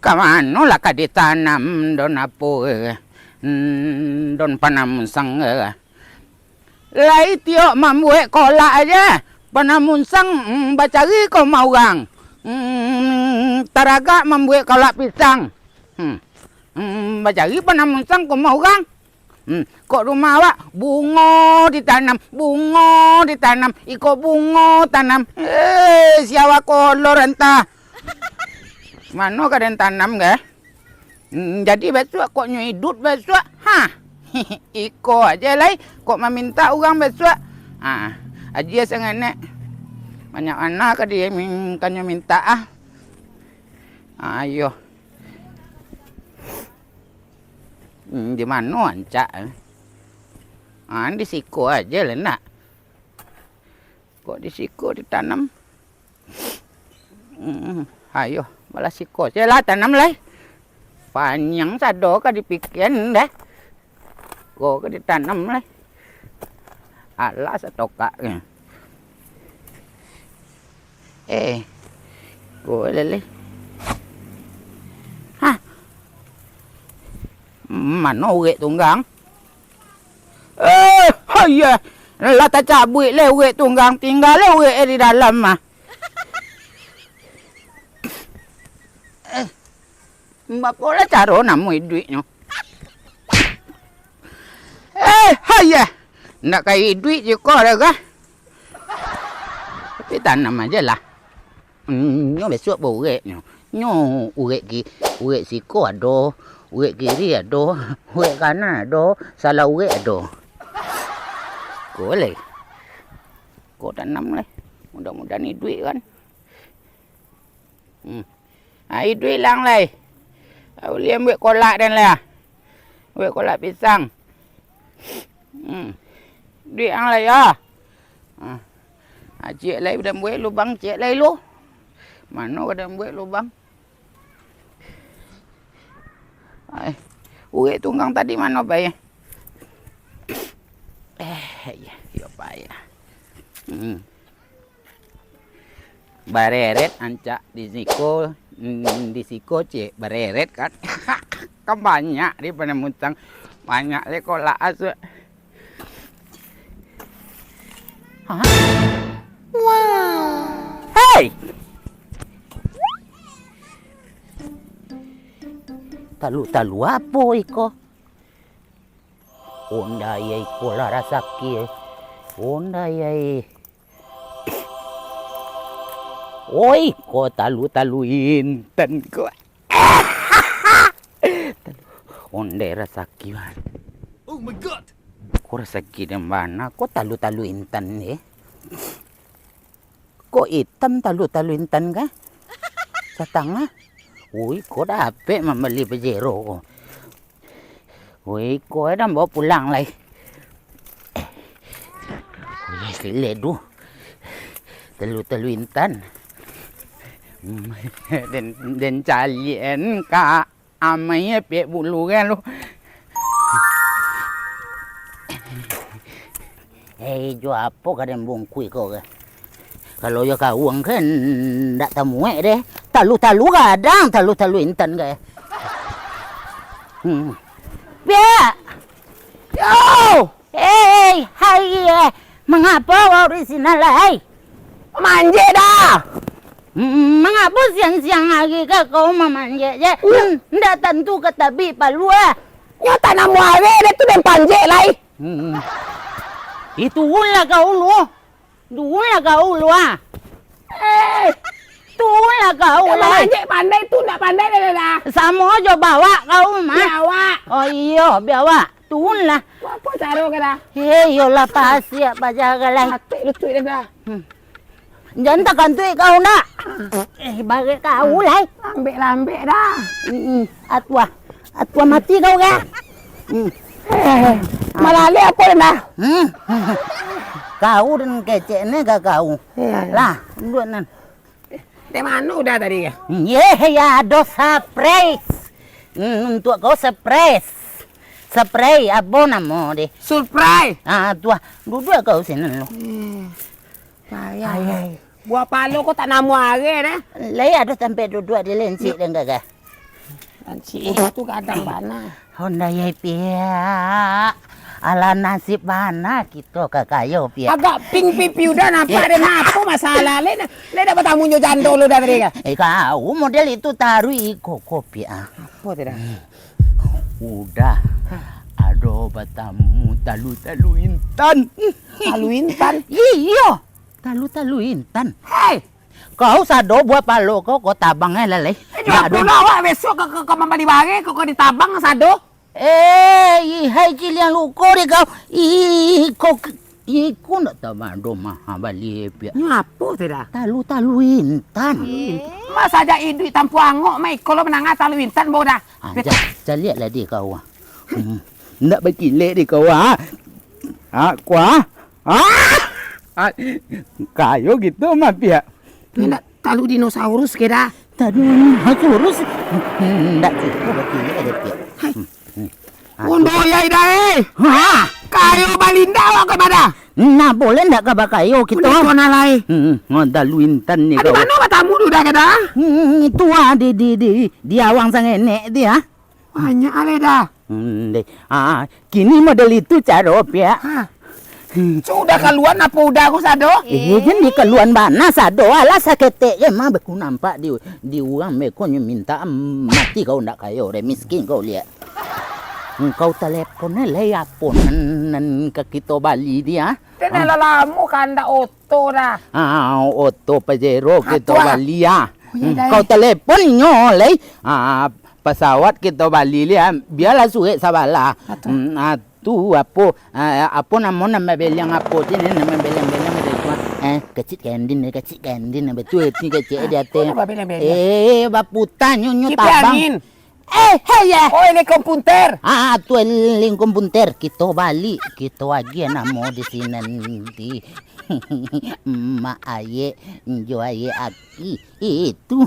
Kamano lah ka ditanam don apo don panamunsang lai tio mamue kola aja panamunsang bacari ko maurang taraga mamue kola pisang bacari panamunsang ko maurang kok rumah awak bungo ditanam iko bungo tanam siawa kolor entah mano kadang tanam ke jadi besok kok nyuidut besok iko aja lai kok meminta orang besok aja sangat banyak anak ke dia minta ayo di mana ancak di siko aja lah nak kok di siko ditanam ayo malah siko aja lah tanam lah panjang sado ka dipikiran dah kok ka ditanam lah alah satoka kok lele mana urek tunggang ya lah tak cabut le urek tunggang tinggal le urek di dalam mah bapa lah caro namu duitnya ya nak kai duit je kau dah kah tapi tanam aja lah nyo besok urek nyo urek siko ado urek kiri ada, urek kanan ada, salah urek ada. Boleh. Kau tanam lah. Mudah-mudahan ni duit kan. Ini duit lang lah. Boleh ambil kolak dan lah. Ambil kolak pisang. Duit lang lah ya. Cik lah dah buat lubang, cik lah lu. Mana kau dah buat lubang? Urek tunggang tadi mana bayar? Ya bayar. Bareret ancak di siko cek bareret kan. Kan banyak di Panamunsang. Banyak le kolak asu. Wow. Hey. Talu apa iko? Onda yai kola rasaki. Onda yai. Oi, ko talu inten ko. Onda rasaki. Oh my god. Ko rasaki di mana? Ko talu inten ni. Ko hitam talu inten kah? Sa tengah. Ui, kau dah apa membeli Pajero? Ui, kau dah bawa pulang lagi. Ui, kile tu. Telu intan. Dan calian ka amai pek bulu kan lu. Jo apa kadang bungkui kau ke? Kalau ya kau uang kan tak tamu deh. Talu kadang talu intan ke. Bia. Yo. Hai. Mengapa kau di sini lai? Manje dah. Mengapa siang-siang lagi kau memanje je? Ndak tentu ketabi palua. Yo tanam wawe deh tu dan panje lai. Itu ulah kau lu. Dua kau lu Itulah kau lah. Manje pandai tu ndak pandai dah. Sama aja bawa kau mah. Bawa. Oh iya, bawa. Tulah. Apa cara ke dah? Yolah pasti apa jaga lah. Atik lu tu dah. Jangan takkan tu kau nak. Bagi kau lah. Ambil dah. Atua mati kau ke? Malale apa dah? Kau dan kecek ni ke kau? Lah, dua nan. Di mana udah tadi ya? Ya, ada surprise. Untuk kau surprise. Spray apa nama dia? Surprise. Tua, dua kau sini lo. Buah palo kau tak namu hari dah. Lai ada sampai dua di lensi dan gagah. Dan si udah tuh kadang bana. Honda yai pia. Ala nasib mana kita kakayo pia. Agak ping pipi udah nampak deh apa masalah le dapat tamu jando lu dari ka. Kau model itu taruh koko pia. Apa tidak? Udah. Aduh batamu talu intan. Lalu intan. Iyo. Talu intan. Hei, Kau sado buat palo kau tabangnya leleh. ya dulu awak besok ke mambali bage kok ditabang sado. Hai kilian luko deh kau. Kok nak tabang mah balik pia. Ngapo tidak? Talu intan. Masa aja induk tampu angok mai kalau menangah lalu intan boda. Lihat lah dia kau. Nak berkilik dia kau. Kuah. Kayo gitu mah pia. Tidak talu dinosaurus kira. Tadi dinosaurus. Ndak gitu berkilik ada pia. Undo ya idai. Kayo balinda awak ke mana? Nah boleh ndak kabar kayo kita? Udah kau nalai. Talu intan ni Ada kau. mana tamu udah kena? Itu di awang sang enek dia. Banyak ale dah. Kini model itu cara pia. Sudah keluar apa udah aku sado? Jadi keluar mana sado ala sakete mah beku nampak di uang meko minta mati kau ndak kayo re miskin kau lihat. Kau teleponnya lah apa nan ke kita Bali dia. Tena lalamu kanda oto dah. Oto Pajero kita Atua. Bali ya. Dah. Kau telepon nyoleh. Pesawat kita Bali dia biarlah suwe sabala. Tu apa nama belang apa ini nama belang kecil kendin betul ni kecil dia teh. Apa belang-belang? Baputan nyo Kipi tabang. angin. Hey ya. Oh ini komputer. Tu eling komputer kita balik kita lagi namo di sini nanti. Ma aye jo aye aki itu.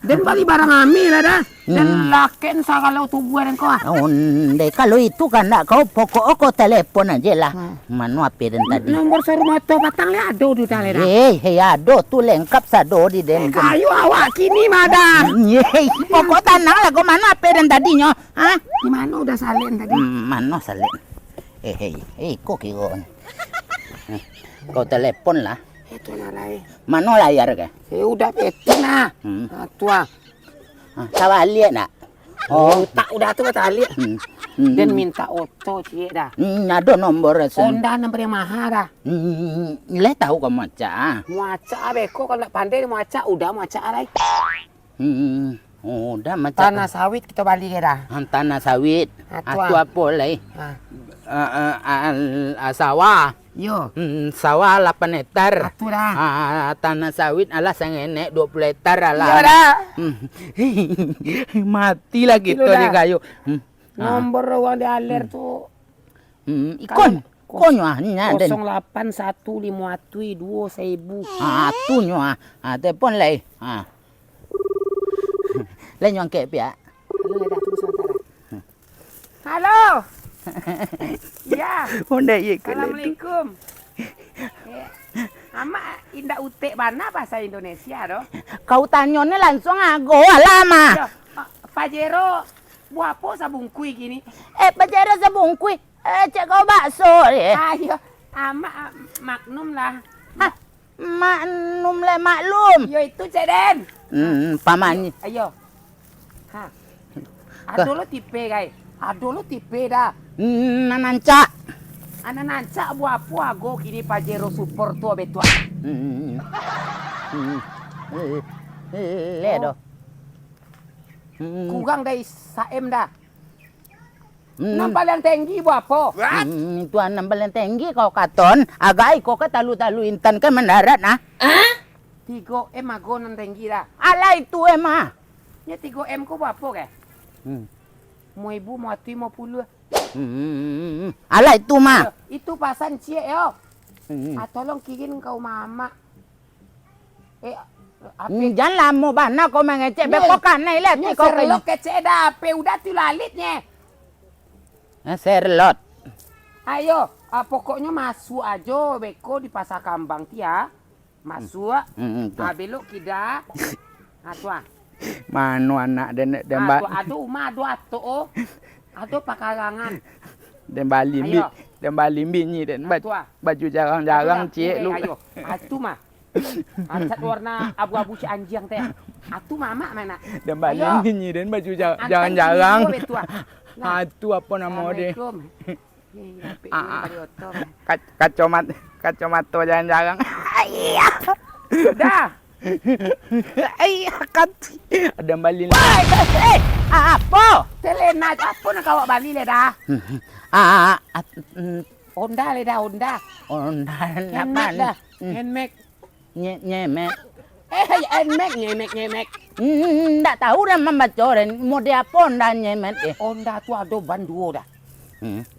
Dan bali barang amil ada. Dan laken sa kalau tubuh dan kau. Onde kalau itu kan nak kau pokok kau telepon aja lah. Manu apa dan tadi. Nomor rumah to batang le ado di tale dah. Ado tu lengkap sado di den. Kayu awak kini mada. Pokok tanah lah kau mana apa dan tadinya. Di mana udah salin tadi? Mano salen. Kok kiko. Kau telepon lah. Itu nalai. Mano layar ke? Udah betul nah. Tua. Sawa lihat nak. Tak udah tuh kata lihat. Dan minta oto cie dah. Ada nomor resen. Honda nomor yang mahal dah. Le tahu kau maca. Muaca beko kalau pandai muaca udah muaca alai. Udah maca. Tanah sawit kita balik dah. Tanah sawit. Atu apa lagi? Sawah. Yo. Sawah 8 hektar. Atu dah. Tanah sawit ala sang enek 20 hektar ala. Yo dah. Mati lah kita Dah. di kayu. Nomor uang di aler tuh Ikon. Konyo nya den. 081552 1000. Tu nyo telepon lagi. Le nyong ke pia. Halo. Ya. Honda ye ke. Assalamualaikum. Ama indah utek mana bahasa Indonesia doh? Kau tanyone langsung ago lama. Yo, Pajero buah apa sabungkui gini? Pajero sabungkui. Cek kau bakso ye. Ayo, ama magnum lah. Maklum le maklum. Yo itu ceden. Paman. Ayo. Aduh lo tipe guys. Aduh lo tipe dah. Nananca. Anak nanca buah apa ago kini Pajero support tuh betua. Le do. Kurang dari saem dah. Nampal yang tinggi buah apa? Itu nampal yang tinggi kau katon. Agai kau ke talu intan ke mendarat nah. 3M ago nan tinggi dah. Ala itu emah. Ya 3M ko buah apa ke? Mau ibu mau tu mau puluh. Ala itu mah. Itu pasan cie yo. Tolong kirim kau mama. Jangan lama bana kau mengecek beko kanai lah Nya kau serlo kece dah, pe udah tu lalitnya. Serlot. Ayo, pokoknya masuk aja beko di pasar kambang tia. Masuk. Belok kida. Tua. Mano anak dan Aduh, aduh, oh. Aduh, pakarangan. dan balimbi. Ayo. Dan balimbi ni dan Aduh, ah. baju jarang-jarang cik lu. Ayo, atu mah. Cat warna abu-abu si anjing teh. Atu mama mana? Dan balimbi ni dan baju jarang-jarang. Atu apa nama dia? Kacamata jarang-jarang. Dah. Kat. Ada balin. Apa? Telena apa nak kawak Bali le dah? Honda le dah, Honda. Honda Handmake dah. Handmake. Nyemek. Nyemek. Tak tahu dah membaca dan model apa Honda nyemek eh. Honda tu ada ban dua dah.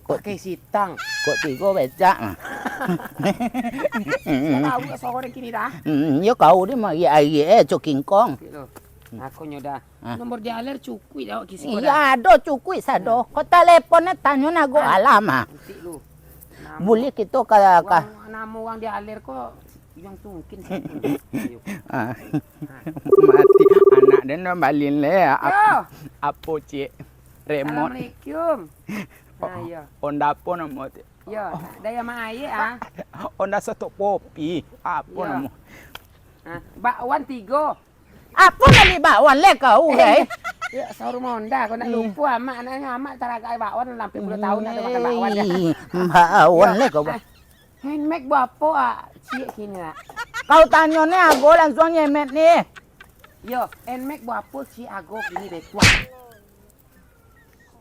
Pakai sitang. Kok tiga becak. Tahu ke sore kini dah? Ya kau dia mari air King Kong. Aku nyoda. Nomor dia aler cukui dah kisi ko dah. Ya ada cukui sado. Kau teleponnya tanya nago alama. Nanti lu. Boleh kita ka Nama orang dia aler kok yang tungkin. Mati anak dia nak balin le. Apa cik? Remote. Assalamualaikum. Ya. Honda apa nama tu? Ya, daya mak ayah Honda satu kopi. Apa ya. nama? Bakwan 3. Apa nak bakwan le kau guys? Ya, showroom Honda kau nak lupa mak anaknya mak tarakai bakwan sampai 10 tahun nak makan bakwan ya. Bakwan le kau. Handmake berapa cik kini nak? Kau tanya ni aku langsung nyemet ni. Yo, handmake berapa cik aku kini betua.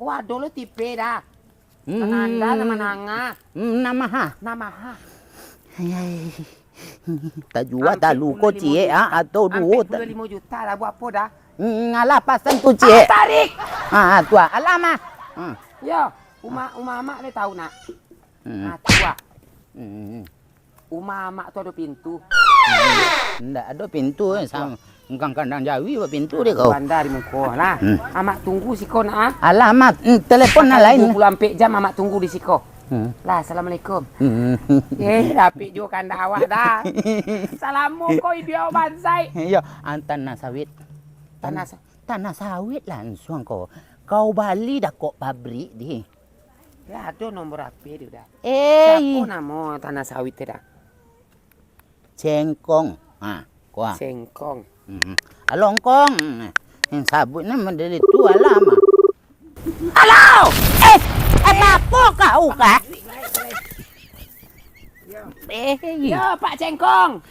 Wah, dulu tipe dah. Nanda nama nanga. Nama ha. Tak jual tak luko cik atau duit. 25 juta dah buat apa dah? Ngalah pasang tu cik. Tarik. Tua alama. Yo, Uma mak ni tahu nak. Tua. Uma mak tu ada pintu. Ndak ada pintu sama. Engkang kandang Jawi apa pintu dia kau. Bandar di muka lah. Amak tunggu siko nak. Alamat telefon lain. 24 jam amak tunggu di siko. Lah, assalamualaikum. Dapik juga kandang awak dah. Salamu kau dia bansai. Ya, tanah sawit. Tanah sawit langsung kau. Kau Bali dah kok pabrik di. Ya, ada nomor HP dia dah. Siapa nama tanah sawit dah? Cengkong. Kuah. Cengkong. Alongkong. Yang sabutnya menjadi tua lama. Halo! Apa kau kah? Ya, Pak Cengkong.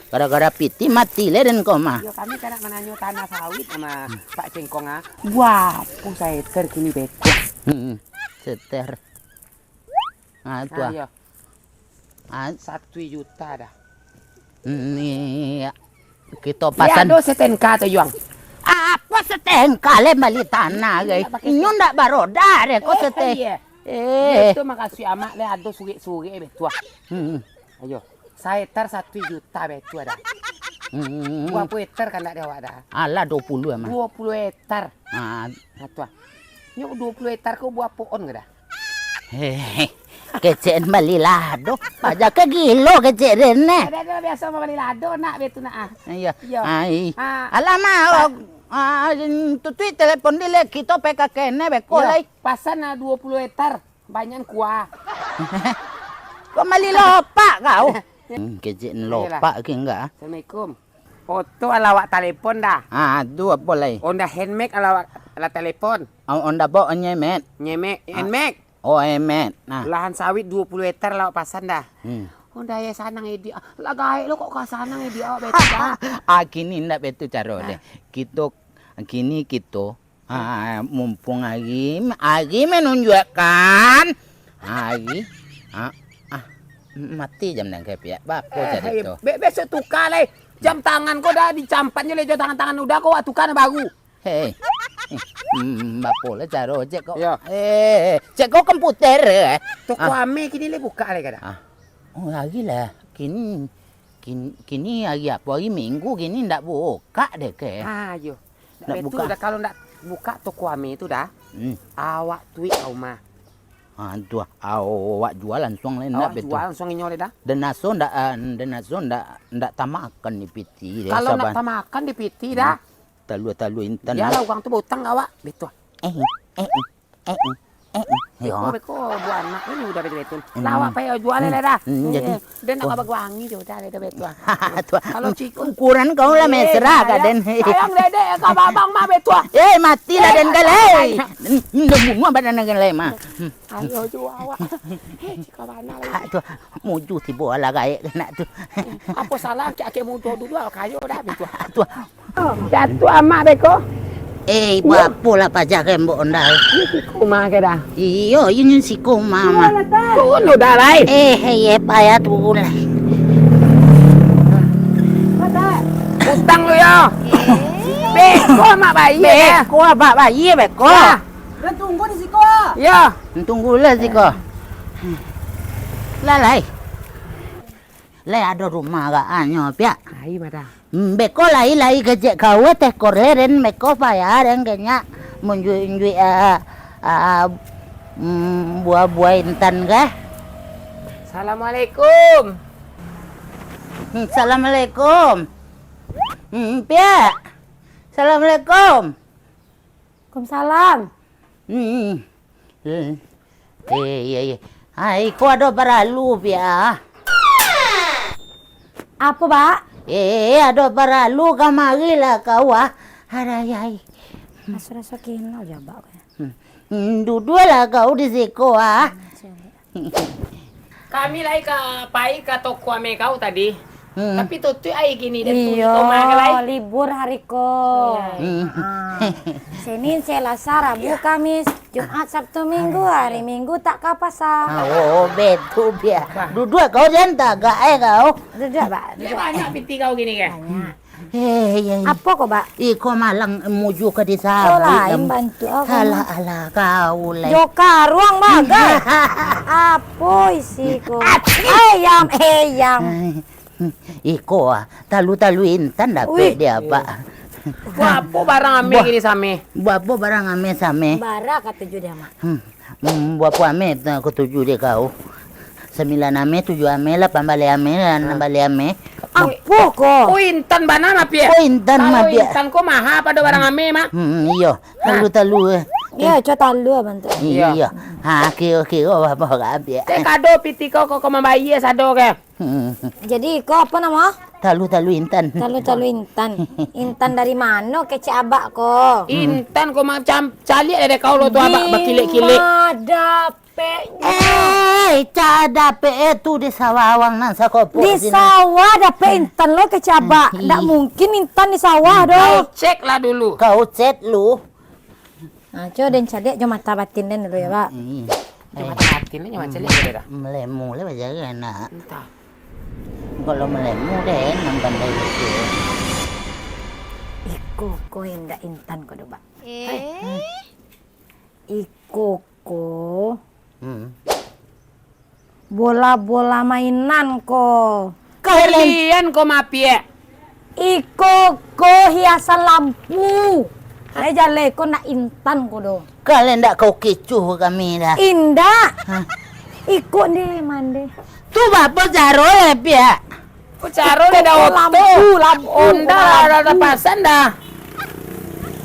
Gara-gara piti mati le dan kau mah. Ya, kami kan nak menanya tanah sawit sama Pak Cengkong Wah, saya terkini betul. Seter. Tua. Ya. 1 juta dah. Ni kita pasan. Ya, do setenka tu yuang. Apa setengah le bali tanah guys. Inyo ndak baroda re kau seteh. Itu makasih amak le ada suge-suge betul. Ayo, saya 1 juta betul dah. Berapa hektar kan tak ada awak dah? Alah 20 emang. 20 hektar. Tua. Nyok 20 hektar kau buat pohon ke dah? Kecek bali lado. Pajak ke gilo kecek rene. Ada biasa bali lado nak betul nak. Iya. Ai. Alamak. Tutui telepon dia kita PK kene beko lai. Pasan 20 hektar. Banyak kuah. Kau mali lopak kau. Kecek lopak ke enggak? Assalamualaikum. Foto ala awak telepon dah. Tu apa lai? Onda handmake ala telepon. Onda bawa nyemet. Handmake. Oh, emet. Lahan sawit 20 hektar lawak pasan dah. Onda ya sanang dia. Lah gae lo kok ka sanang dia betul dah. Kini ndak betul cara deh. Kini kita mumpung lagi menunjukkan mati jam nang kepiak bako jadi tu. Besok tukar le. Jam tangan kau dah dicampatnya le tangan udah kau tukar baru. Hei. Bapo lah cara cek kau. Ya. Cek kau komputer Toko ame kini le buka le kada. Oh lagi lah. Kini hari apa? Hari Minggu kini ndak buka deh ke. Yo. Ndak Betul buka. dah kalau ndak buka toko ame itu dah. Awak tweet kau mah. Tuh, awak jual langsung lain nak Awak betul. jual langsung inyo dah. Dan naso ndak tamakan ni piti. Kalau nak makan di piti dah. Talu intan. Ya lah orang tu berutang awak. Betul. Ya. Beko buat anak ini udah betul. Lawak payah jual lah dah. Jadi dan nak abang wangi je udah ada betul. kalau ukuran kau lah mesra ka den. Sayang dede ka babang mah betul. Mati lah den galai. Ndak bunga badan galai mah. Ayo jual awak. Cika mana lah. Tu muju ti bola gae kena tu. Apa salah ke mudo dulu kayo dah betul. Tu. Jatuh amak beko. Bapo lah pajak mbok ndai. Kuma ke dah. Iyo, yun si mama. Kuno dah lai. Payah tu lah. Utang lu yo. Beko mak bayi. Beko abak bayi beko. Dah tunggu di situ. Ya. Tunggu lah si ko. Lalai. Lai ada rumah gak anyo pia. Ai mada. Beko lai kejek kau teh koreren beko payah dan kenya menjui buah-buah intan kah? Assalamualaikum. Assalamualaikum. Pia. Assalamualaikum. Waalaikumsalam. Iya. Hai, kau ada baralu pia. Apa, Pak? Ada baralu kamari lah kau Ada yai. Rasa-rasa kenal ya, Pak. Duduk lah kau di siko Kami lai ke pai ke toko ame kau tadi. Tapi tutu ai gini dan tu Iya, kau lai. libur hari ko. Senin, Selasa, Rabu, Kamis, Jumat, Sabtu, Minggu. Hari Minggu tak ke pasar. Betul pia. Duduk kau jangan tagak kau. Duduk, Pak. Dia banyak piti kau gini ke? Apa kok, Pak? Kau malang muju ke desa. Oh, lain bantu aku. Alah kau lah. Joka, ruang bagai. Apa isi ko? Ayam. Iko talu intan dapat dia pak. Buat apa barang ame gini same? Buat apa barang ame same? Bara kata dia, Mak. Buat apa ame aku tuju dia kau. 9 ame, 7 ame, 8 balik ame, 6 balik ame. Apa kok? Oh intan bana mah pia. Oh intan mah Kalau pia. intan kau maha pada barang ame mah. Iya, talu. Ya, coba talu bantu. Iya. Kira apa kak pia. Teh kado piti kau membayi sado ke? Jadi kok apa nama? Talu intan. Talu intan. Intan dari mana? Kece abak kok. Intan kau macam cali ada kau lo tu abak berkilik-kilik. Ada Cada itu di sawah-awang nan sakopo. di sawah dapet intan lo kece abak. Nggak mungkin intan di sawah Kau dong. cek lah dulu. Kau cet lu. Nah, coba dan cadek jo mata batin den dulu ya, Pak. Cuma hati ni macam ni dah. Melemu lah baca enak. Entah. Kalau melemu deh nonton dari itu. Iko ko indah intan ko do, Pak. Iko ko bola-bola mainan ko. Kalian kau mapie. Iko ko hiasan lampu. Saya jale ko nak intan ko do. Kalian ndak kau kecuh kami dah. Indah. Iko ni mande. Tu bapa jaro ya pia. Kau caro dah dah waktu. Lampu. Onda dah pasan dah.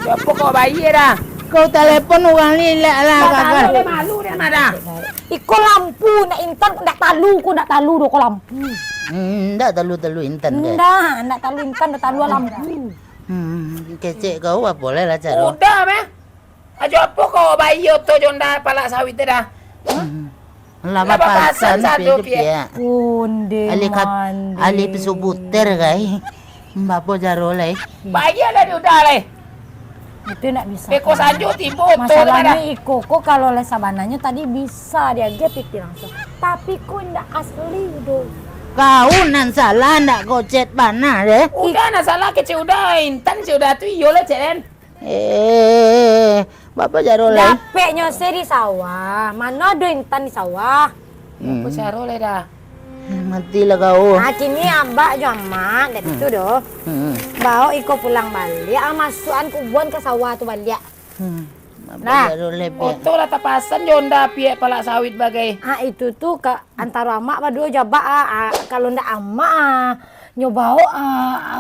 Siapa kau bayi dah? Kau telepon orang ni lah kakak. Dia malu dia mana? Iko lampu nak intan nak talu do ko lampu. Ndak talu intan ke. Ndak talu intan dah talu lampu. Kecek kau apa boleh lah caro. Udah meh. Ajo apa kau bayi tu jonda palak sawit dah. Lama pasan pasan satu pia. Punde mande. Ali pisu buter kai. Bapa jaro lai. Bayi ada di udah leh. Itu nak bisa. Beko sajo tibo tu ada. Masalahnya Iko ko kalau les sabananya tadi bisa dia piti langsung. Tapi ko ndak asli do. Kau nan salah ndak kau cet bana deh. Udah nak salah kecil udah intan sudah tu iyo lah ceren. Bapa jaro lai. Dapetnya di sawah. Mana ada intan di sawah? Aku caro leh dah. Matilah kau. Nah, kini abak jo amat dan itu do. Bawa Iko pulang balik, masukan kubuan ke sawah tu balik. Nah, Oto lah tapasan jonda pie palak sawit bagai. itu tuh ke antara emak berdua jaba kalau ndak emak nyobau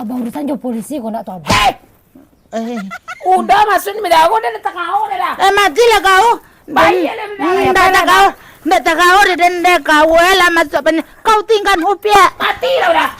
barusan jo polisi kok ndak tahu. Udah maksud mendago dan tak kau dah. Mati lah kau. Bayar lah mendago. Ndak kau. Ndak kau dan ndak kau lah masuk kau tinggal upia. Mati lah udah.